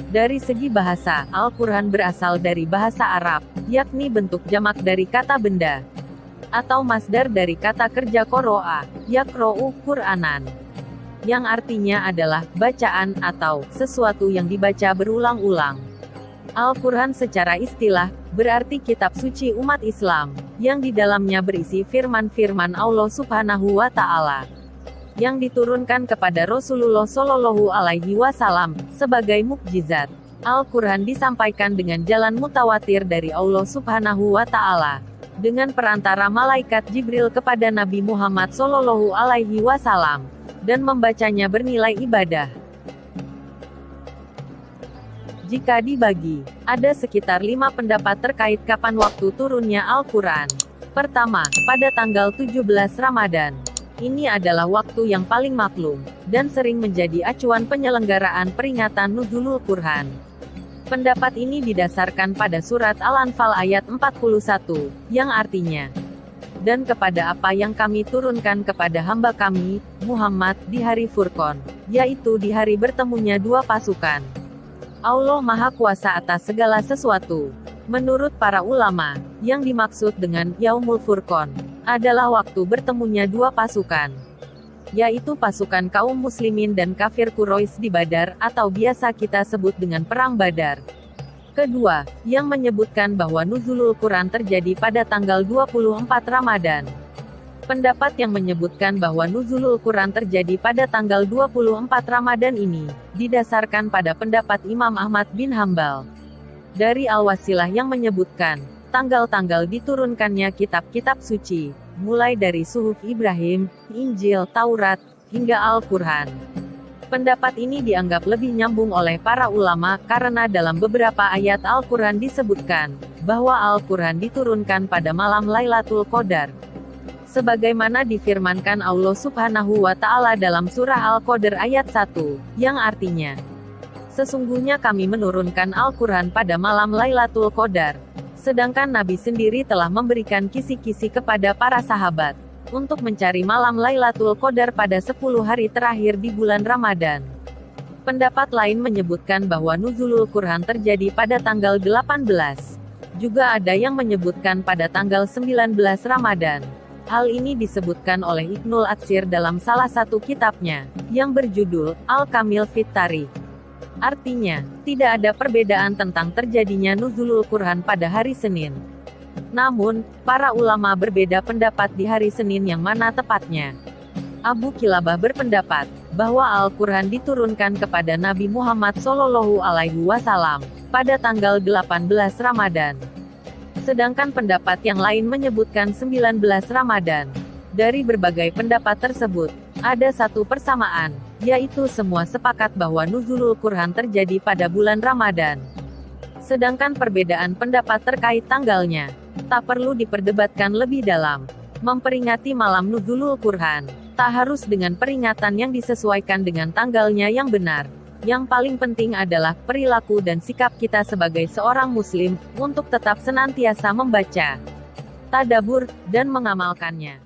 Dari segi bahasa, Al-Quran berasal dari bahasa Arab, yakni bentuk jamak dari kata benda, atau masdar dari kata kerja qoro'a, yaqro'u Qur'anan, yang artinya adalah bacaan atau sesuatu yang dibaca berulang-ulang. Al-Quran secara istilah berarti kitab suci umat Islam, yang di dalamnya berisi firman-firman Allah Subhanahu wa Ta'ala yang diturunkan kepada Rasulullah Shallallahu Alaihi Wasallam sebagai mukjizat. Al-Quran disampaikan dengan jalan mutawatir dari Allah Subhanahu wa Ta'ala dengan perantara malaikat Jibril kepada Nabi Muhammad Shallallahu Alaihi Wasallam, dan membacanya bernilai ibadah. Jika dibagi, ada sekitar 5 pendapat terkait kapan waktu turunnya Al-Quran. Pertama, pada tanggal 17 Ramadan. Ini adalah waktu yang paling maklum, dan sering menjadi acuan penyelenggaraan peringatan Nuzulul Quran. Pendapat ini didasarkan pada surat Al-Anfal ayat 41, yang artinya, "Dan kepada apa yang kami turunkan kepada hamba kami, Muhammad, di hari Furqan, yaitu di hari bertemunya dua pasukan. Allah Maha Kuasa atas segala sesuatu." Menurut para ulama, yang dimaksud dengan Yaumul Furqan adalah waktu bertemunya dua pasukan, yaitu pasukan kaum muslimin dan kafir Quraisy di Badar, atau biasa kita sebut dengan Perang Badar. Kedua, yang menyebutkan bahwa nuzulul Quran terjadi pada tanggal 24 Ramadan. Pendapat yang menyebutkan bahwa nuzulul Quran terjadi pada tanggal 24 Ramadan ini didasarkan pada pendapat Imam Ahmad bin Hambal dari Al-Wasilah yang menyebutkan tanggal-tanggal diturunkannya kitab-kitab suci, mulai dari Suhuf Ibrahim, Injil, Taurat, hingga Al-Quran. Pendapat ini dianggap lebih nyambung oleh para ulama, karena dalam beberapa ayat Al-Quran disebutkan bahwa Al-Quran diturunkan pada malam Lailatul Qadar, sebagaimana difirmankan Allah Subhanahu wa Ta'ala dalam surah Al-Qadr ayat 1, yang artinya, "Sesungguhnya kami menurunkan Al-Quran pada malam Lailatul Qadar." Sedangkan Nabi sendiri telah memberikan kisi-kisi kepada para sahabat untuk mencari malam Lailatul Qadar pada 10 hari terakhir di bulan Ramadan. Pendapat lain menyebutkan bahwa nuzulul Quran terjadi pada tanggal 18. Juga ada yang menyebutkan pada tanggal 19 Ramadan. Hal ini disebutkan oleh Ibnul Atsir dalam salah satu kitabnya, yang berjudul Al-Kamil fit Tarikh. Artinya, tidak ada perbedaan tentang terjadinya nuzulul Quran pada hari Senin. Namun, para ulama berbeda pendapat di hari Senin yang mana tepatnya. Abu Kilabah berpendapat bahwa Al-Quran diturunkan kepada Nabi Muhammad Shallallahu Alaihi Wasallam pada tanggal 18 Ramadan. Sedangkan pendapat yang lain menyebutkan 19 Ramadan. Dari berbagai pendapat tersebut, ada satu persamaan, yaitu semua sepakat bahwa nuzulul Quran terjadi pada bulan Ramadan. Sedangkan perbedaan pendapat terkait tanggalnya tak perlu diperdebatkan lebih dalam. Memperingati malam nuzulul Quran tak harus dengan peringatan yang disesuaikan dengan tanggalnya yang benar. Yang paling penting adalah perilaku dan sikap kita sebagai seorang muslim untuk tetap senantiasa membaca, tadabbur, dan mengamalkannya.